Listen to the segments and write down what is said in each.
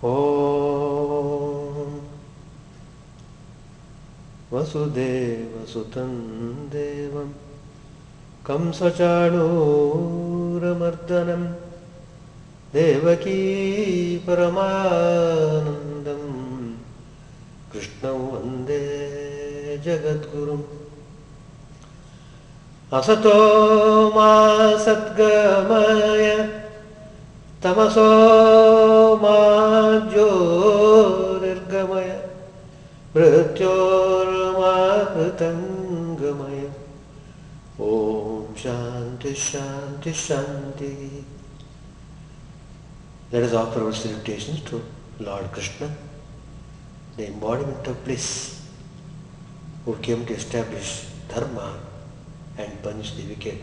ॐ वसुदेवसुतं देवं कंसचाणूरमर्दनं देवकी परमानन्दं कृष्णं वन्दे जगद्गुरुम् असतो मा सद्गमय तमसो मा ज्योतिर्गमय मृत्योर्मामृतङ्गमय ॐ शान्ति शान्ति शान्ति. Let us offer our salutations to Lord Krishna, the embodiment of bliss, who came to establish dharma and punish the wicked.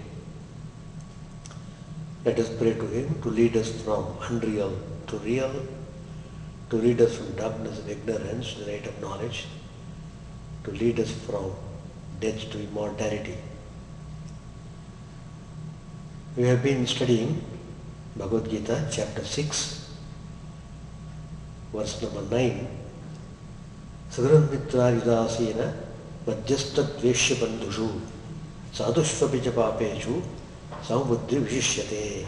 Let us pray to him to lead us from unreal to real, to lead us from darkness of ignorance to the light of knowledge, to lead us from death to immortality. We have been studying Bhagavad Gita chapter 6, verse number 9. Sagran mitra yudasena vajjasta dveshya bandhushu sadhushvapicha papechu sambuddhi vishishyate.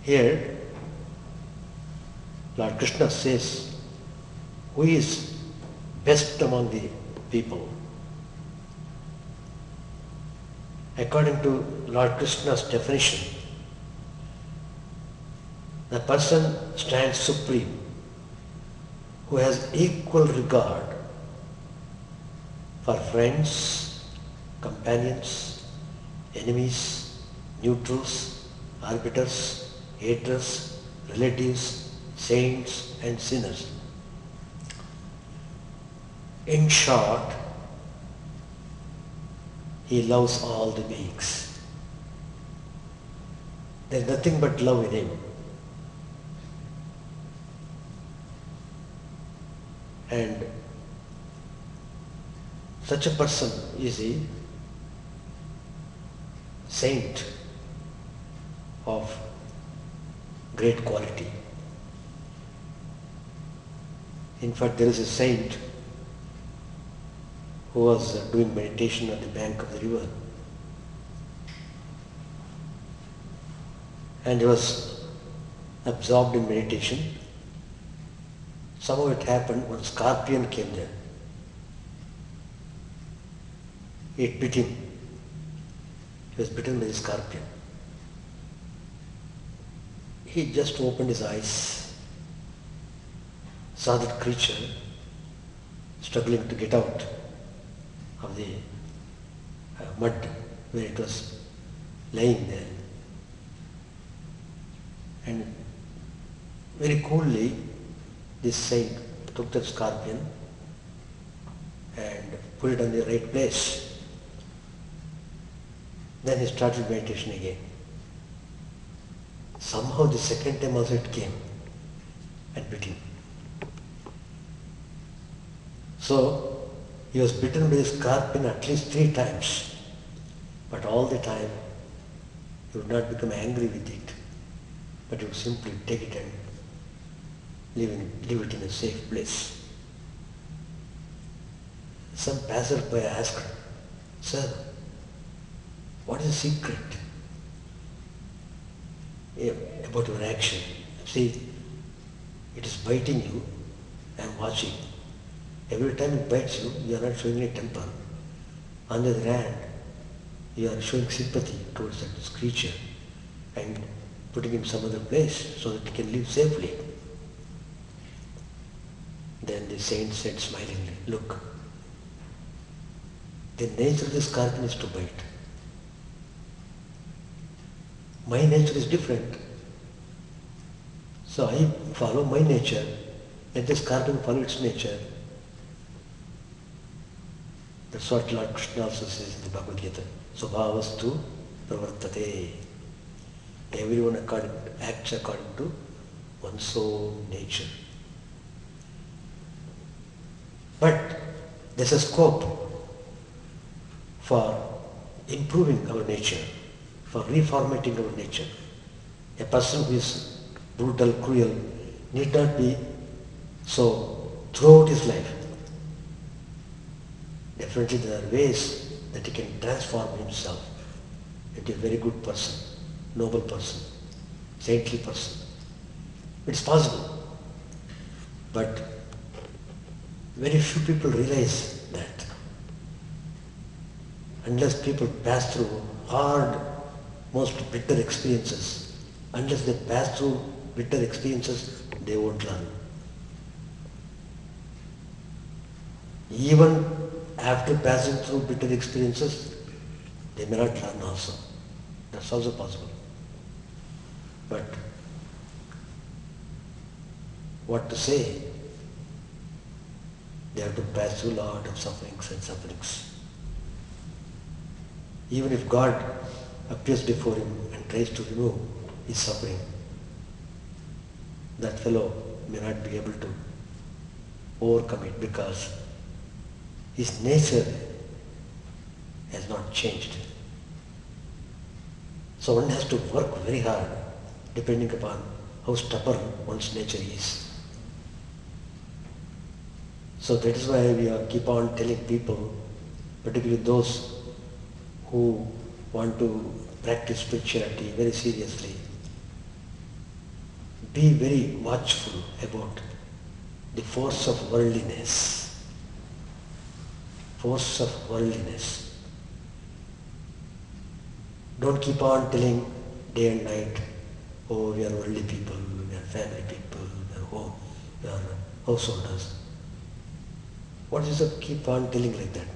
Here Lord Krishna says, who is best among the people? According to Lord Krishna's definition, the person stands supreme, who has equal regard for friends, companions, enemies, neutrals, arbiters, haters, relatives, saints and sinners. In short, he loves all the beings. There is nothing but love in him. And such a person is a saint of great quality. In fact, there is a saint who was doing meditation on the bank of the river. And he was absorbed in meditation. Somehow it happened, one scorpion came there. It bit him. He was bitten by the scorpion. He just opened his eyes, saw that creature struggling to get out of the mud where it was lying there. And very coolly this saint took the scorpion and put it on the right place. Then he started meditation again. Somehow the second time also it came and bit him. So he was bitten by the scorpion at least 3 times, but all the time he would not become angry with it, but he would simply take it and leave it in a safe place. Some passerby asked, "Sir, what is the secret about your action? See, it is biting you, I am watching. Every time it bites you, you are not showing any temper. On the other hand, you are showing sympathy towards this creature and putting him some other place so that he can live safely." Then the saint said smilingly, "Look, the nature of the scorpion is to bite. My nature is different. So I follow my nature, let the scorpion follow its nature." That's what Lord Krishna also says in the Bhagavad Gita. Svabhavastu pravartate. Everyone acts according to one's own nature. But there's a scope for improving our nature, for reformatting our nature. A person who is brutal, cruel, need not be so throughout his life. Definitely there are ways that he can transform himself into a very good person, noble person, saintly person. It's possible. But very few people realize that. Unless people pass through hard, most bitter experiences, unless they pass through bitter experiences, they won't learn. Even after passing through bitter experiences, they may not learn also. That's also possible. But what to say? They have to pass through a lot of sufferings and sufferings. Even if God appears before him and tries to remove his suffering, that fellow may not be able to overcome it because his nature has not changed. So one has to work very hard depending upon how stubborn one's nature is. So that is why we keep on telling people, particularly those who want to practice spirituality very seriously, be very watchful about the force of worldliness. Force of worldliness. Don't keep on telling day and night, oh, we are worldly people, we are family people, we are householders. What is the keep on telling like that?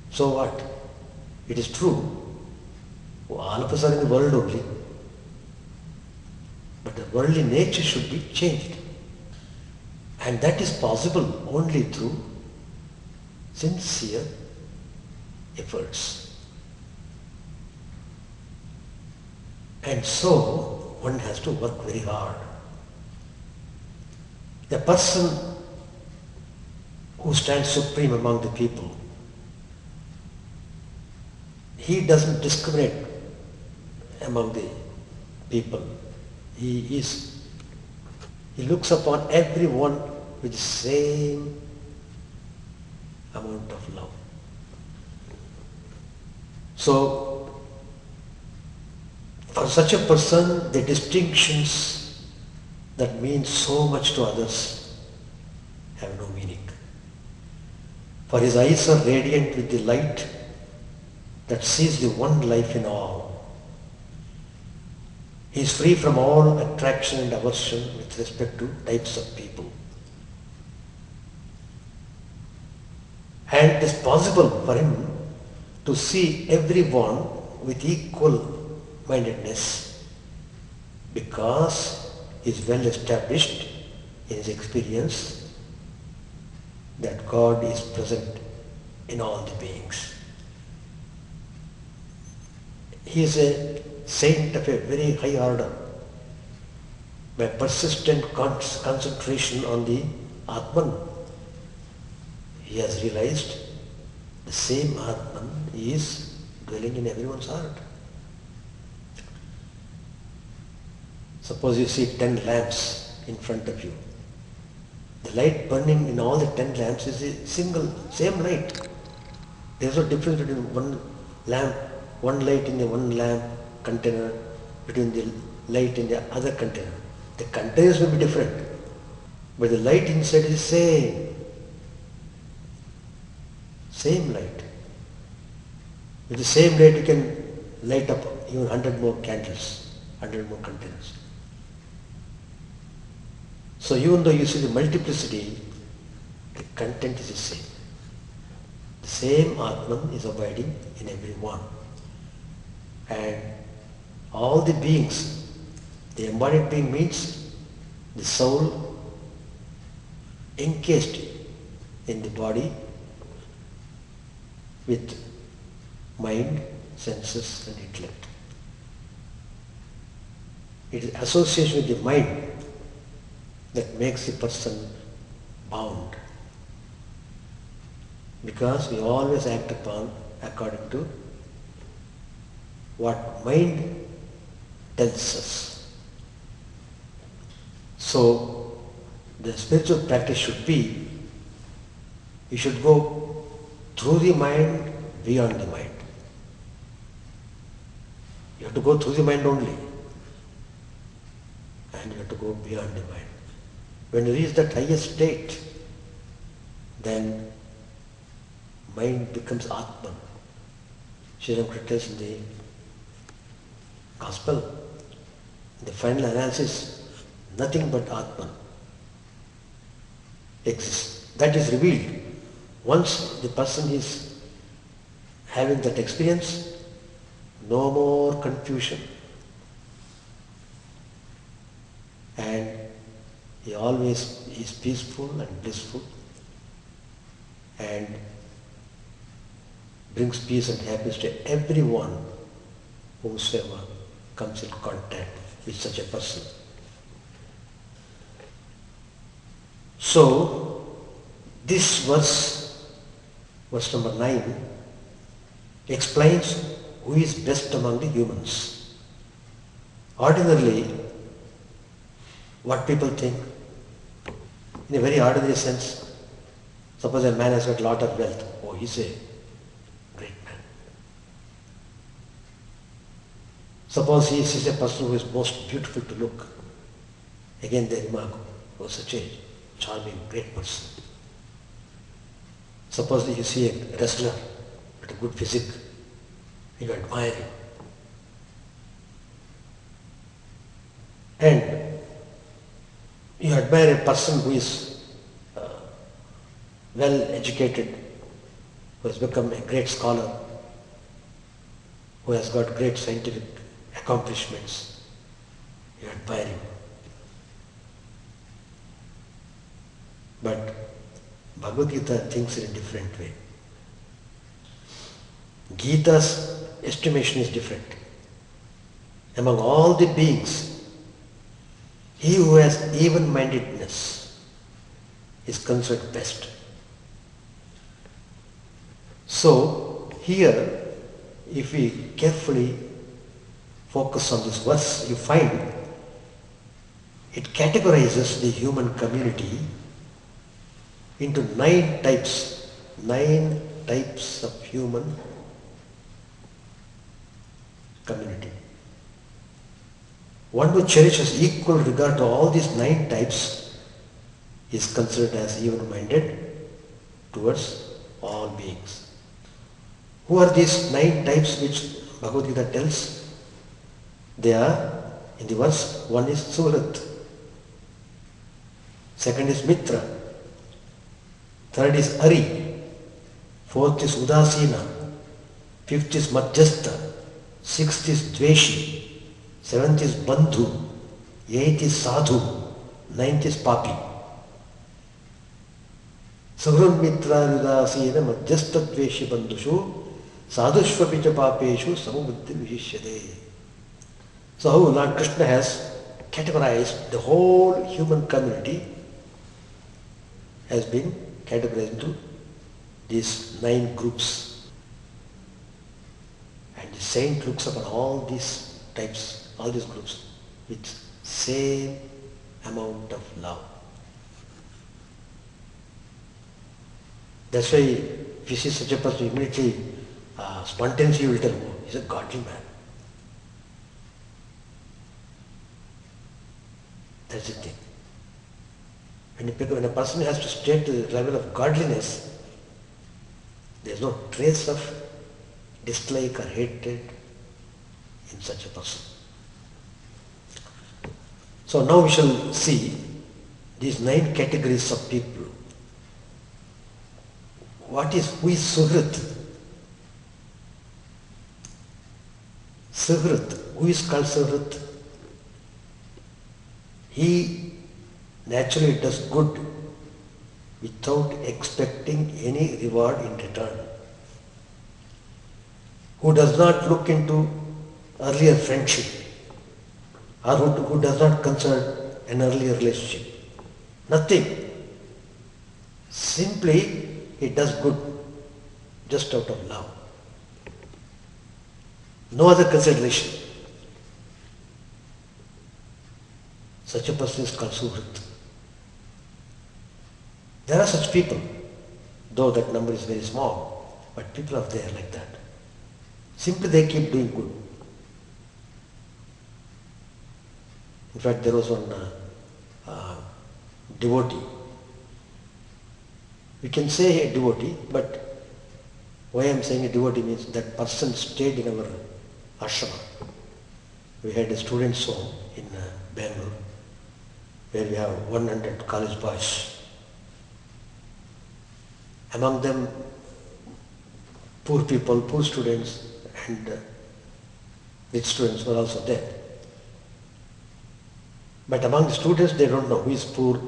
So what? It is true. All of us are in the world only. But the worldly nature should be changed. And that is possible only through sincere efforts. And so one has to work very hard. The person who stands supreme among the people, he doesn't discriminate among the people. He looks upon everyone with the same amount of love. So, for such a person, the distinctions that mean so much to others have no meaning. For his eyes are radiant with the light that sees the one life in all. He is free from all attraction and aversion with respect to types of people. And it is possible for him to see everyone with equal mindedness because he is well established in his experience that God is present in all the beings. He is a saint of a very high order. By persistent concentration on the Atman, he has realized the same Atman is dwelling in everyone's heart. Suppose you see 10 lamps in front of you. The light burning in all the 10 lamps is a same light. There is no difference between one light in the one lamp container, between the light in the other container. The containers will be different, but the light inside is the same. Same light. With the same light you can light up even 100 more candles, 100 more containers. So even though you see the multiplicity, the content is the same. The same Atman is abiding in everyone. And all the beings, the embodied being means the soul encased in the body with mind, senses and intellect. It is association with the mind that makes the person bound. Because we always act upon according to what mind tells us. So the spiritual practice should be, you should go through the mind, beyond the mind. You have to go through the mind only, and you have to go beyond the mind. When you reach that highest state, then mind becomes Atman. Sri Ramakrishna tells in the Gospel, in the final analysis, nothing but Atman exists. That is revealed. Once the person is having that experience, no more confusion. And he always is peaceful and blissful and brings peace and happiness to everyone whosoever comes in contact with such a person. So, this verse number 9, explains who is best among the humans. Ordinarily, what people think, in a very ordinary sense, suppose a man has got a lot of wealth, oh, he's a great man. Suppose he is a person who is most beautiful to look, again they remark, oh, such a charming, great person. Suppose you see a wrestler with a good physique, you admire him. And you admire a person who is well educated, who has become a great scholar, who has got great scientific accomplishments. You admire him. But Bhagavad Gita thinks in a different way. Gita's estimation is different. Among all the beings, he who has even-mindedness is considered best. So, here, if we carefully focus on this verse, you find it categorizes the human community into 9 types of human community. One who cherishes equal regard to all these 9 types is considered as even-minded towards all beings. Who are these 9 types which Bhagavad Gita tells? They are, in the verse, one is Suhrit, second is Mitra, third is Ari, fourth is Udasina, fifth is Madhyastha, sixth is Dveshi, seventh is Bandhu, eighth is Sadhu, ninth is Papi. Suhrun Mitra Udasina Madhyastha Dveshi Bandhushu Sadhushvapicha Papeshu Samubuddhi Vishishyade. So Lord Krishna has categorized the whole human community, has been categorized into these 9 groups. And the saint looks upon all these types, all these groups with same amount of love. That's why if you see such a person, immediately, spontaneously you will tell, oh, he's a godly man. That's the thing. When a person has to stay to the level of godliness, there is no trace of dislike or hatred in such a person. So now we shall see these 9 categories of people. Who is Suhrit? Suhrit, who is called Suhrit? He naturally does good without expecting any reward in return. Who does not look into earlier friendship, or who does not consider an earlier relationship. Nothing. Simply he does good just out of love. No other consideration. Such a person is called Suhrit. There are such people, though that number is very small, but people are there like that. Simply they keep doing good. In fact, there was one devotee. We can say a devotee, but why I am saying a devotee means that person stayed in our ashrama. We had a students' home in Bangalore, where we have 100 college boys. Among them, poor people, poor students, and rich students were also there. But among the students, they don't know who is poor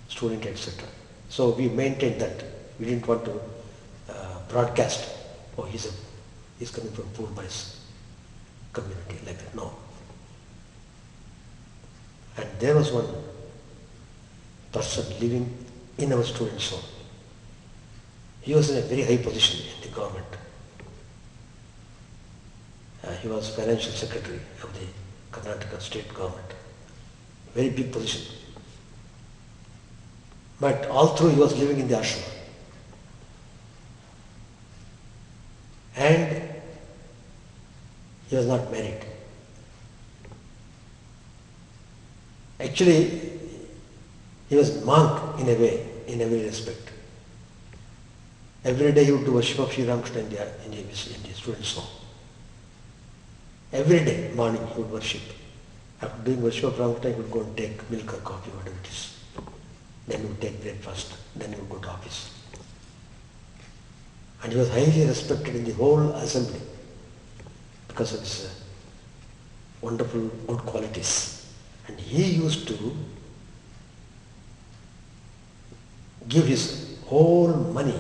student, etc. So we maintained that. We didn't want to broadcast, oh, he's coming from poor boys community, like that. No. And there was one person living in our students' home. He was in a very high position in the government. He was financial secretary of the Karnataka state government. Very big position. But all through he was living in the ashrama. And he was not married. Actually, he was monk in a way, in every respect. Every day he would do worship of Sri Ramakrishna in the students' home. Every day, morning, he would worship. After doing worship of Ramakrishna, he would go and take milk or coffee, whatever it is. Then he would take breakfast. Then he would go to office. And he was highly respected in the whole assembly because of his wonderful good qualities. And he used to give his whole money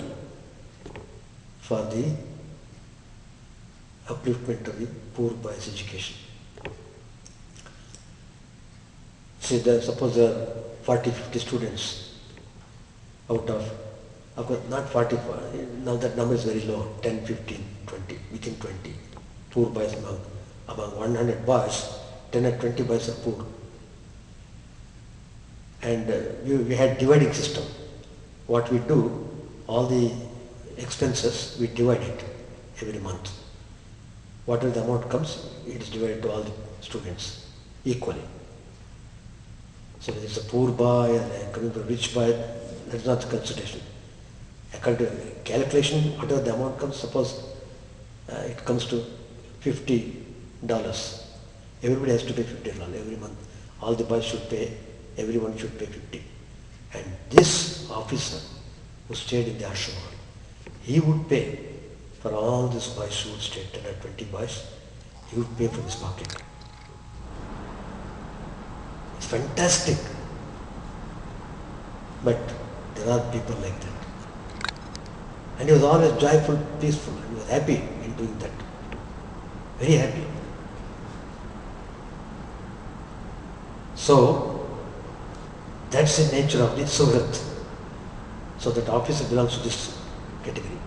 for the upliftment of the poor boys' education. See, suppose there are 40, 50 students out of course not 40, now that number is very low, 10, 15, 20, within 20. Poor boys among 100 boys, 10 or 20 boys are poor. And we had dividing system. What we do, all the expenses, we divide it every month. Whatever the amount comes, it is divided to all the students equally. So if it's a poor boy and coming from a rich boy, that's not the consideration. According to calculation, whatever the amount comes, suppose it comes to $50. Everybody has to pay $50 every month. All the boys should pay, everyone should pay 50. And this officer who stayed in the ashrama, he would pay for all these boys who would stay, 10 or 20 boys, he would pay from his pocket. It's fantastic. But there are people like that. And he was always joyful, peaceful, and he was happy in doing that. Very happy. So, that's the nature of the Suhrit. So that officer belongs to this category,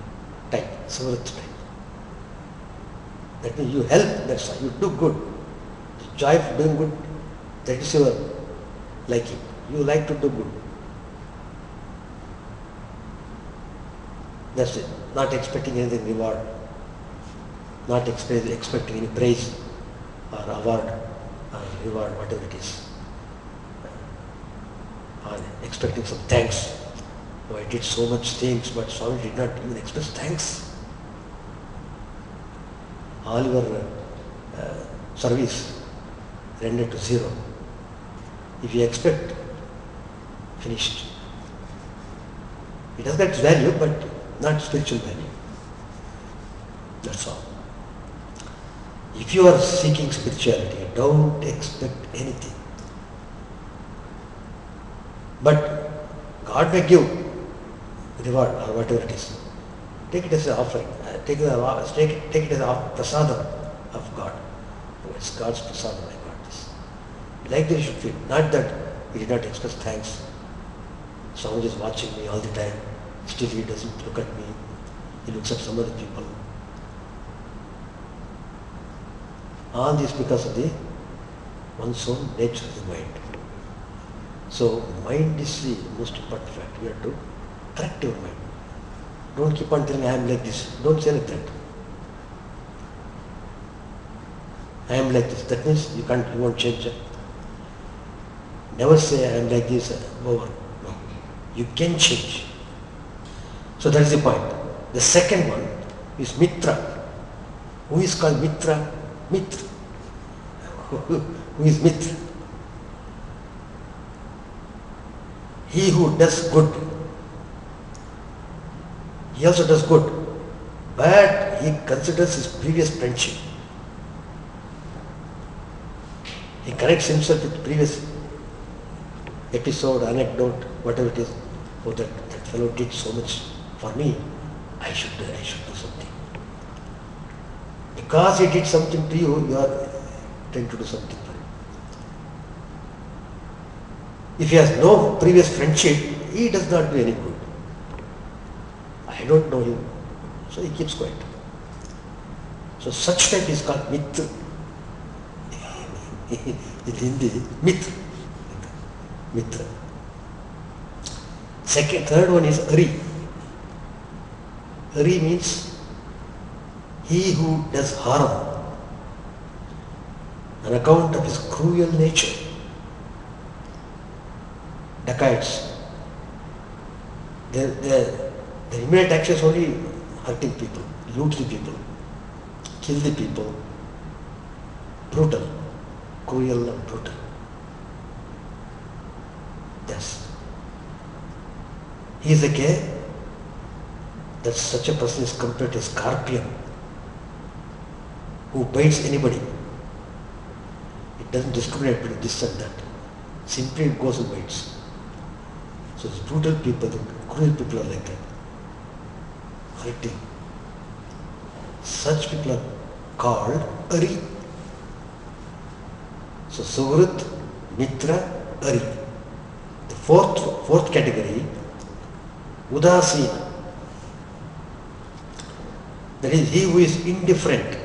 type, Suhrit type. That means you help, that's why you do good. The joy of doing good, that is your liking. You like to do good. That's it. Not expecting anything reward. Not expecting any praise or award or reward, whatever it is. Or expecting some thanks. Oh, I did so much things, but Swami did not even express thanks. All your service rendered to zero. If you expect, finished. It has got its value, but not spiritual value. That's all. If you are seeking spirituality, don't expect anything. But God may give reward or whatever it is. Take it as an offering. Take it as a prasadam of God. Oh, it's God's prasadam, I got this. Like that you should feel. Not that he did not express thanks. Someone is watching me all the time. Still he doesn't look at me. He looks at some other people. All this because of the one's own nature of the mind. So mind is the most important factor. You have to correct your mind. Don't keep on telling I am like this. Don't say like that. I am like this. That means you won't change it. Never say I am like this over. No. You can change. So that is the point. The second one is Mitra. Who is called Mitra? Mitra. Who is Mitra? He who does good. He also does good. But he considers his previous friendship. He connects himself with previous episode, anecdote, whatever it is. Oh, that fellow did so much for me. I should do something. Because he did something to you, you are trying to do something for him. If he has no previous friendship, he does not do any good. I don't know him, so he keeps quiet. So such type is called Mitra. In Hindi, Mitra. Mitra. Third one is Ari. Ari means he who does harm on account of his cruel nature. Dacoits. Their immediate action is only hurting people, loot the people, kill the people, brutal, cruel and brutal. Yes. He is a gay. That such a person is compared to a scorpion who bites anybody. It doesn't discriminate between this and that. Simply it goes and bites. So these brutal people, the cruel people are like that. Hurting. Such people are called Ari. So Suhrit, Mitra, Ari. The fourth category, Udasina. That is he who is indifferent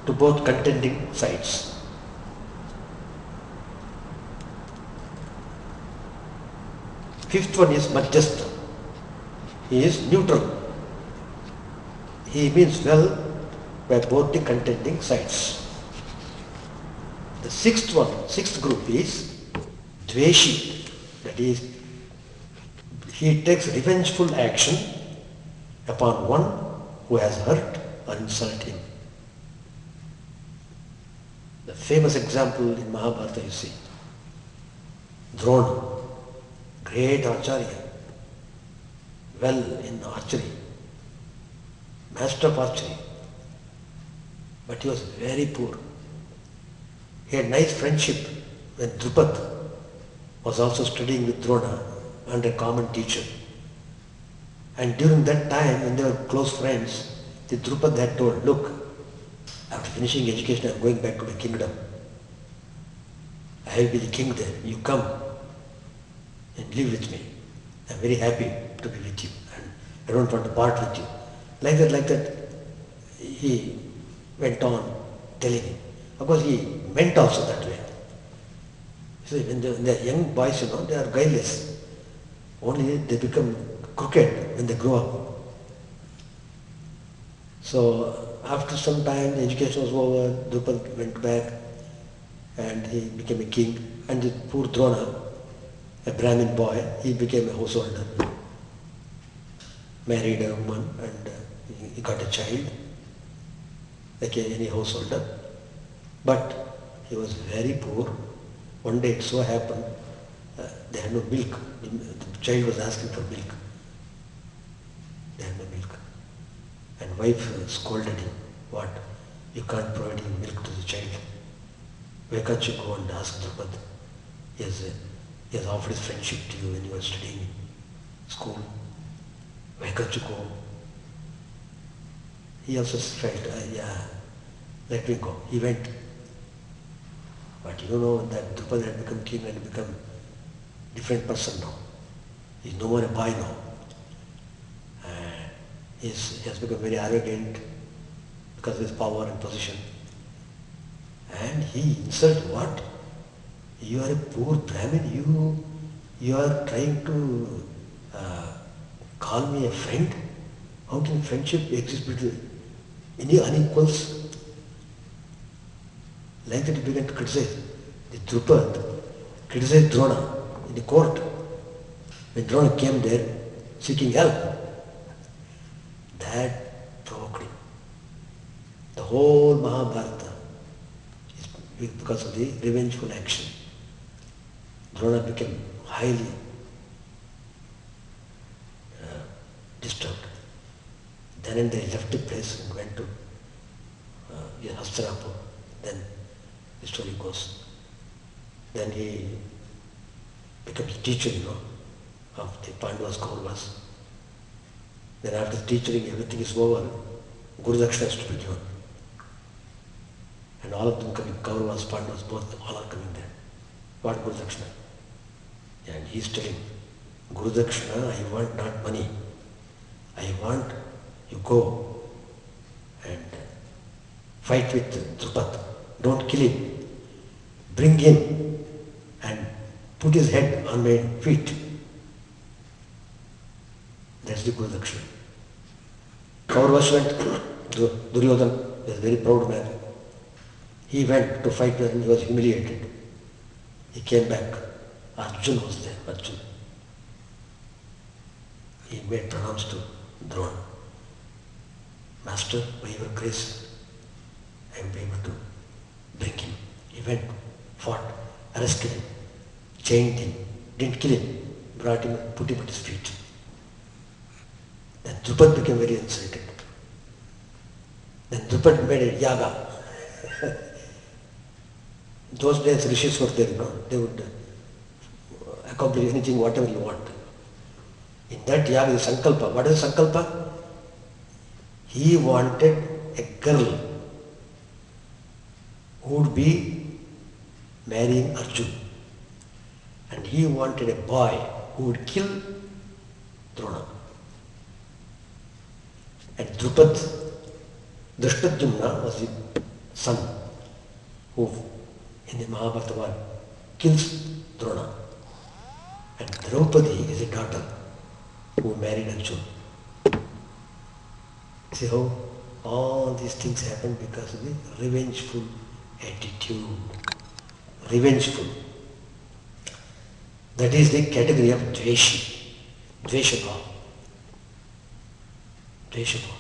to both contending sides. Fifth one is Madhyastha. He is neutral. He means well by both the contending sides. The sixth group is Dveshi. That is, he takes revengeful action upon one who has hurt or insulted him. The famous example in Mahabharata you see, Drona, great Acharya, well in archery, master of archery, but he was very poor. He had nice friendship when Drupad was also studying with Drona under a common teacher. And during that time, when they were close friends, the Drupad had told, look, after finishing education, I am going back to my kingdom. I will be the king there. You come and live with me. I am very happy to be with you and I don't want to part with you. Like that, he went on telling him. Of course, he meant also that way. See, when they are young boys, they are guileless. Only they become crooked when they grow up. So after some time the education was over, Drupad went back and he became a king, and the poor Drona, a Brahmin boy, he became a householder, married a woman and he got a child like any householder, but he was very poor. One day it so happened they had no milk. The child was asking for milk. They had no milk. And wife scolded him. What? You can't provide him milk to the child. Why can't you go and ask Drupad? He has offered his friendship to you when you were studying in school. Why can't you go? He also felt, let me go. He went. But you know that Drupad had become king and become a different person now. He's no more a boy now. He has become very arrogant because of his power and position. And he insulted, what? You are a poor Brahmin, you are trying to call me a friend? How can friendship exist between any unequals? Like that he began to criticize. The Drupad criticized Drona in the court. When Drona came there seeking help, that provoked him. The whole Mahabharata is because of the revengeful action. Drona became highly disturbed. Then and there he left the place and went to Hastinapur. Then the story goes. Then he becomes teacher, of the Pandavas, Kauravas. Then after teaching, everything is over, Guru Dakshina has to be given. And all of them coming, Kauravas, Pandavas, both, all are coming there. What Guru Dakshina? And he is telling, Guru Dakshina, I want not money. I want you go and fight with Drupad. Don't kill him. Bring him and put his head on my feet. That's the Guru Dakshina. Kauravas went, Duryodhana is a very proud man. He went to fight and he was humiliated. He came back. Arjun was there, Arjun. He made pranams to Drona. Master, by your grace, I am able to bring him. He went, fought, arrested him, chained him, didn't kill him, brought him and put him at his feet. Then Drupad became very excited. Then Drupad made a yaga. Those days rishis were there, they would accomplish anything, whatever you want. In that yaga is sankalpa. What is sankalpa? He wanted a girl who would be marrying Arjun. And he wanted a boy who would kill Drona. And Drupad, Drishtadyumna was the son who in the Mahabharata war kills Drona. And Draupadi is a daughter who married Arjuna. See how all these things happen because of the revengeful attitude. Revengeful. That is the category of Dveshi. Dveshava. Dveshava.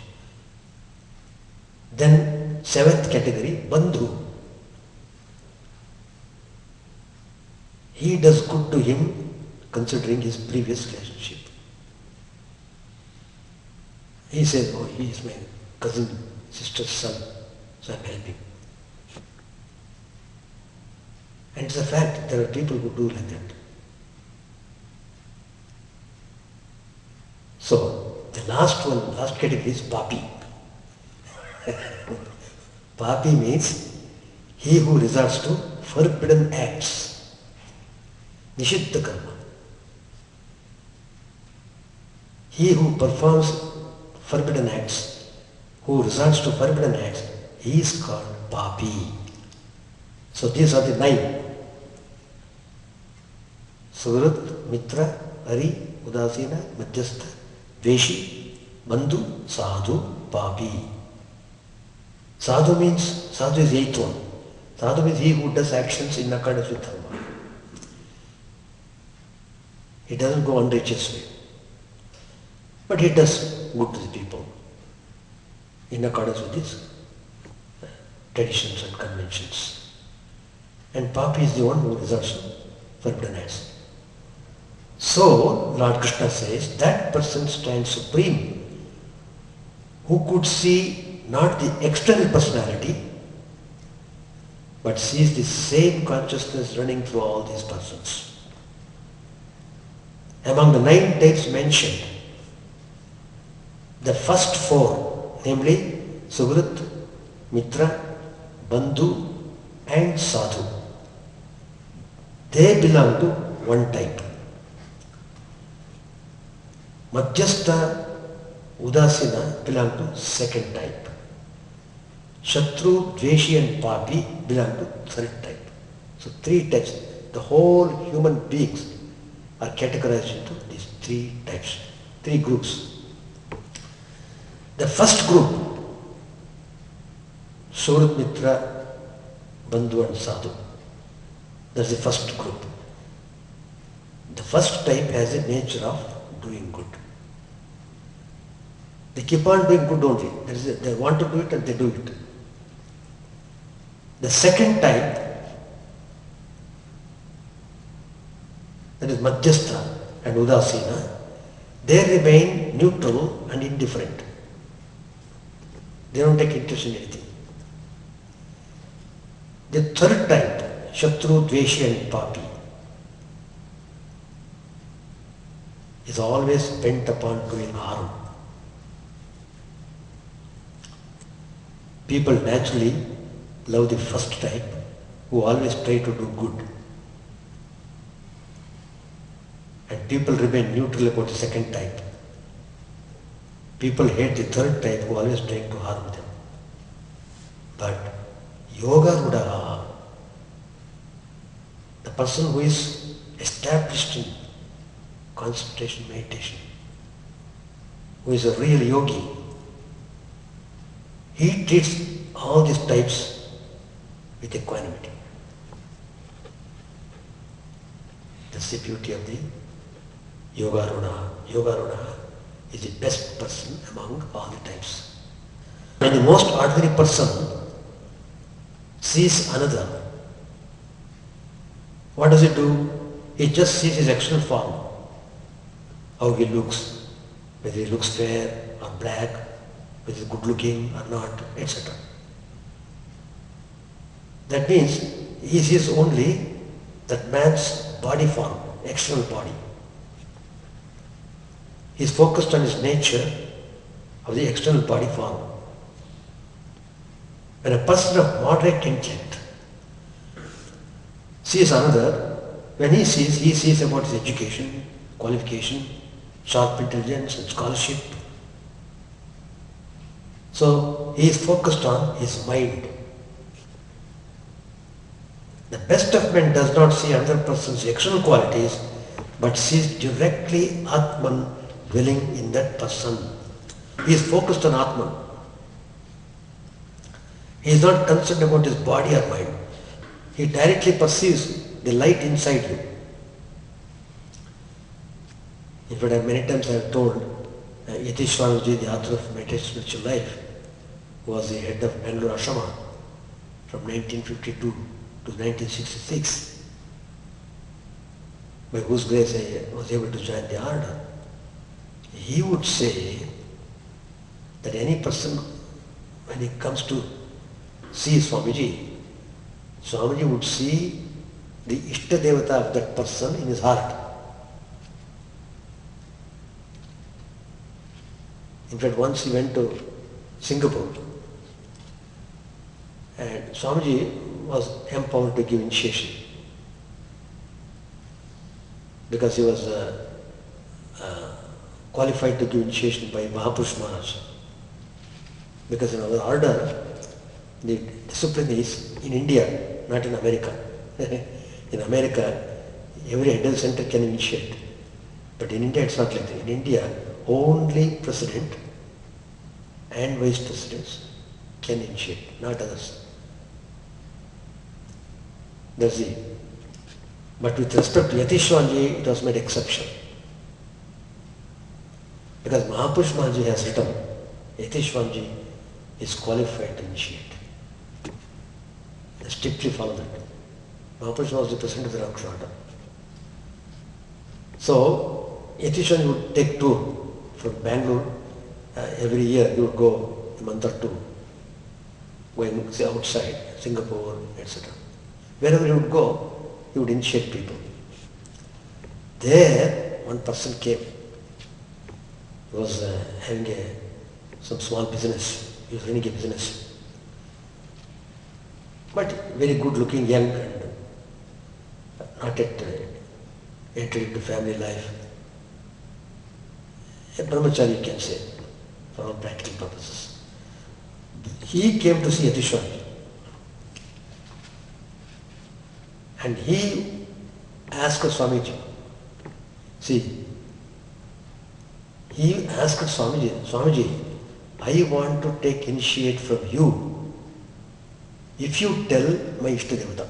Then seventh category, Bandhu. He does good to him considering his previous relationship. He says, oh, he is my cousin, sister's son, so I am helping. And it's a fact, there are people who do like that. So, the last one, last category is Papi. Papi means he who resorts to forbidden acts, Nishiddha karma. He who performs forbidden acts, who resorts to forbidden acts, he is called Papi. So these are the 9. Suhrit, Mitra, Hari, Udasina, Madhyastha, Dveshi, Bandhu, Sadhu, Papi. Sadhu means, Sadhu is 8th one. Sadhu means he who does actions in accordance with dharma. He doesn't go unrighteous way. But he does good to the people in accordance with his traditions and conventions. And Papi is the one who resorts to forbidden acts. So, Lord Krishna says, that person stands supreme, who could see not the external personality, but sees the same consciousness running through all these persons. Among the 9 types mentioned, the first 4, namely Suhrit, Mitra, Bandhu and Sadhu, they belong to one type. Madhyastha, Udasina belong to second type. Shatru, Dveshi and Papi belong to third type. So three types. The whole human beings are categorized into these three types, three groups. The first group, Surat, Mitra, Bandhu and Sadhu. That's the first group. The first type has a nature of doing good. They keep on doing good only. They want to do it and they do it. The second type, that is Madhyastha and Udasina, they remain neutral and indifferent. They don't take interest in anything. The third type, Shatru, Dveshi and Papi, is always bent upon doing harm. People naturally love the first type, who always try to do good. And people remain neutral about the second type. People hate the third type, who always try to harm them. But Yoga Rudaha, the person who is established in concentration, meditation, who is a real yogi, he treats all these types with equanimity. That's the beauty of the Yoga Rudaha. Yoga Rudaha is the best person among all the types. When the most ordinary person sees another, what does he do? He just sees his external form, how he looks, whether he looks fair or black, whether he is good looking or not, etc. That means he sees only that man's body form, external body. He is focused on his nature of the external body form. When a person of moderate intellect sees another, when he sees about his education, qualification, sharp intelligence and scholarship. So he is focused on his mind. The best of men does not see another person's external qualities, but sees directly Atman dwelling in that person. He is focused on Atman. He is not concerned about his body or mind. He directly perceives the light inside you. In fact, many times I have told Yatish Swamiji, the author of Meditation Spiritual Life, who was the head of Bangalore Ashrama from 1952 to 1966, by whose grace I was able to join the order. He would say that any person, when he comes to see Swamiji, Swamiji would see the Ishta Devata of that person in his heart. In fact, once he went to Singapore and Swamiji was empowered to give initiation because he was qualified to give initiation by Mahapurush Maharaj. Because in our order, the discipline is in India, not in America. In America, every adult center can initiate. But in India, it's not like that. In India, only president and vice presidents can initiate, not others. That's it. But with respect to Yatish Swamiji, it was made exception. Because Mahapurush Maharaj has written, Yatish Swamiji is qualified to initiate. They strictly follow that. Mahapurush was the president of the Ramakrishna Order. So, Yatish Swamiji would take tour from Bangalore. Every year he would go a month or two, going say, outside, Singapore, etc. Wherever he would go, he would initiate people. There, one person came. He was having some small business. He was running a business. But very good looking, young and not yet entered into family life. A brahmachari, you can say, for all practical purposes. he came to see Yatishwaraji. And he asked Swamiji, see, he asked Swamiji, I want to take initiate from you if you tell my Ishtadevata.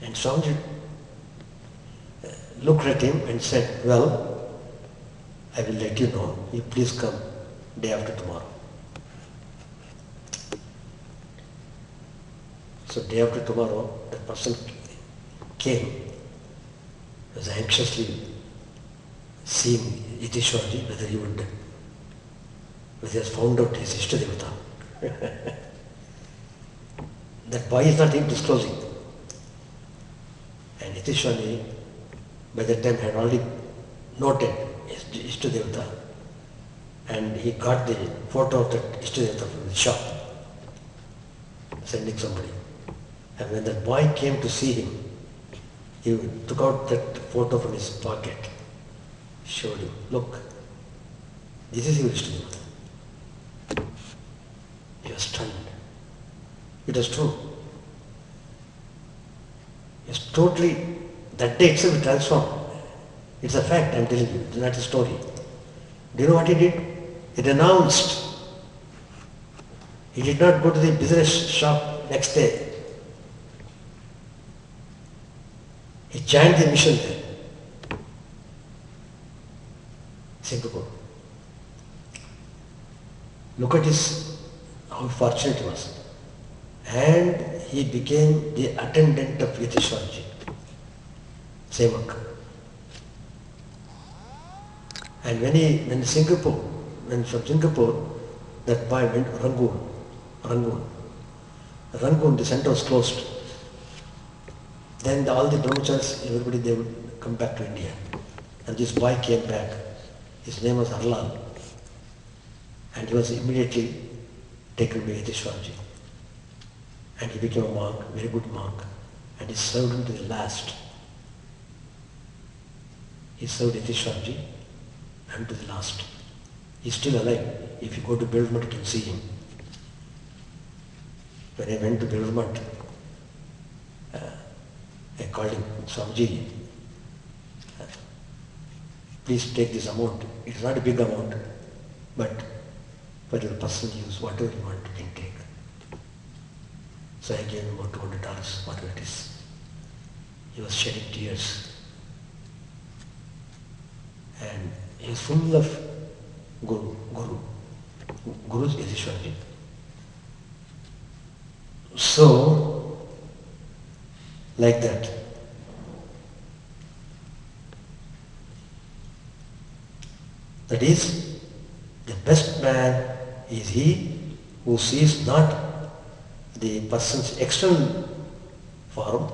And Swamiji looked at him and said, well, I will let you know. You please come day after tomorrow. So day after tomorrow, the person came, was anxiously seeing Yatishwaraji, whether he has found out his Ishtadevata. That boy is not even disclosing. And Yatishwaraji, by that time, had already noted his Ishtadevata, and he got the photo of that Ishtadevata from the shop, sending somebody. And when that boy came to see him, he took out that photo from his pocket, showed him, look, this is your Ishtadevata. He was stunned. It was true. It's totally, that day itself transformed. It's a fact, I'm telling you, it's not a story. Do you know what he did? He renounced. He did not go to the business shop next day. He joined the mission there. Singapore. Look at how fortunate he was. And he became the attendant of Yatishwaraji. Sevak. And when from Singapore, that boy went to Rangoon, the center was closed. Then all the brahmacharis, everybody, they would come back to India. And this boy came back. His name was Harlal. And he was immediately taken by Yatishwaraji. And he became a monk, very good monk. And he served him to the last. He served Yatishwaraji and to the last. He's still alive. If you go to Belmont, you can see him. When I went to Belmont, I called him, Swamiji, please take this amount. It's not a big amount, but for your personal use, whatever you want, you can take. So I gave him about $200, whatever it is. He was shedding tears. And he was full of Guru's Yatishwaraji. So, like that. That is, the best man is he who sees not the person's external form,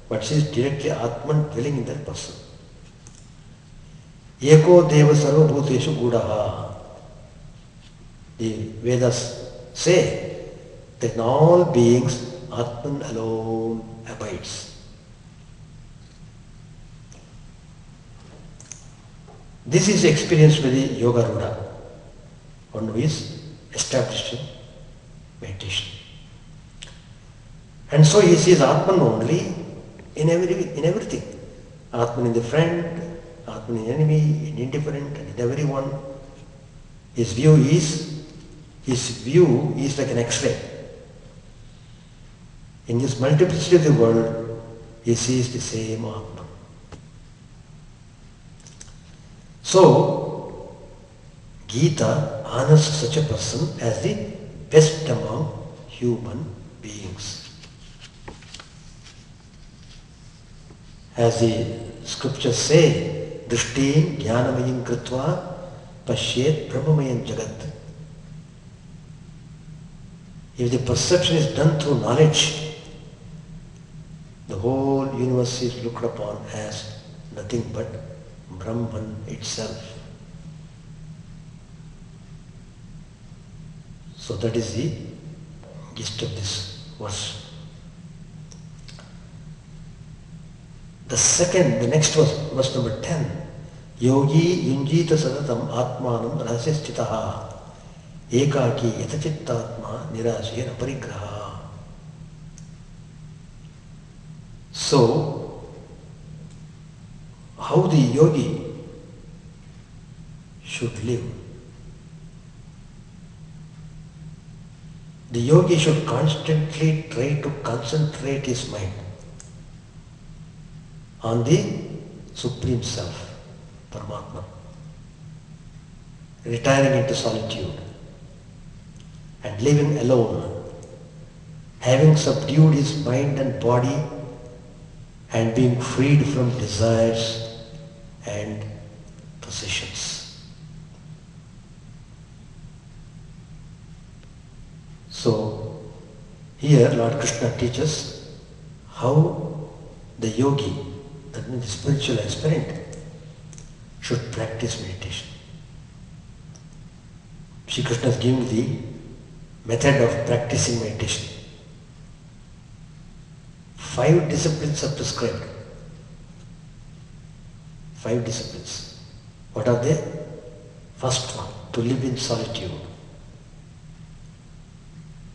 but sees directly Atman dwelling in that person. Eko deva sarvabhuteshu gudaha. The Vedas say that in all beings, Atman alone abides. This is experienced by the Yogaruda, one who is established in meditation. And so he sees Atman only in everything. Atman in the friend, Atman in enemy, in indifferent, and in everyone. His view is like an X-ray. In this multiplicity of the world, he sees the same Atman. So, Gita honors such a person as the best among human beings. As the scriptures say, Drishtim Jnanamayam Kritva Pashyet Brahmamayam Jagat. If the perception is done through knowledge, the whole universe is looked upon as nothing but Brahman itself. So that is the gist of this verse. The next verse, verse number 10. Yogi yunjita sadatam atmanam rahasya ekaki yatachittatma nirashena parigraha. So, how the yogi should live? The yogi should constantly try to concentrate his mind on the Supreme Self, Paramatma, retiring into solitude and living alone, having subdued his mind and body and being freed from desires and possessions. So, here Lord Krishna teaches how the yogi, that means the spiritual aspirant, should practice meditation. Sri Krishna is giving the method of practicing meditation. 5 disciplines are prescribed. 5 disciplines. What are they? First one, to live in solitude.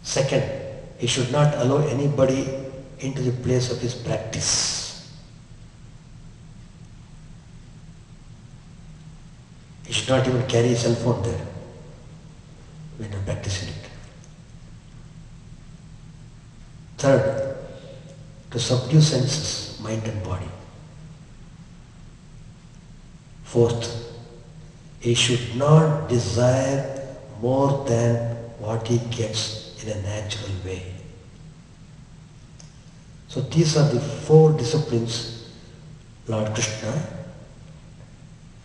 Second, he should not allow anybody into the place of his practice. He should not even carry his cell phone there when I'm practicing it. Third, to subdue senses, mind and body. Fourth, he should not desire more than what he gets in a natural way. So these are the 4 disciplines Lord Krishna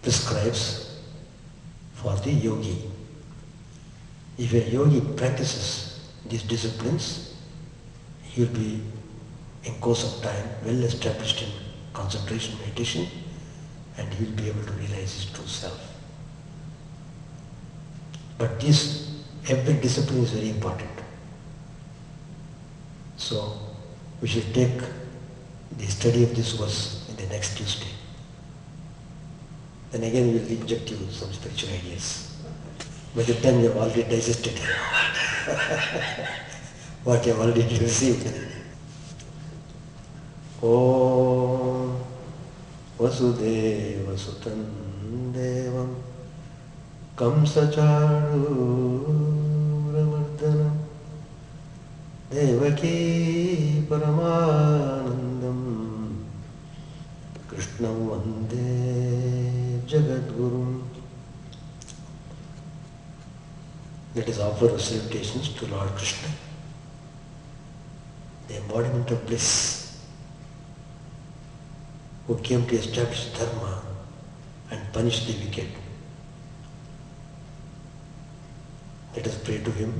prescribes for the yogi. If a yogi practices these disciplines, he will be in course of time well established in concentration meditation, and he will be able to realize his true self. But every discipline is very important. So we should take the study of this verse in the next Tuesday. Then again we will inject you some spiritual ideas. By the time you have already digested what you have already received. Om Vasudeva Sutam Devam Kamsacharuravardanam Devaki Paramanandam Krishnam Vande Jagadgurum. Let us offer our salutations to Lord Krishna, the embodiment of bliss, who came to establish dharma and punish the wicked. Let us pray to him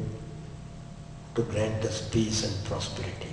to grant us peace and prosperity.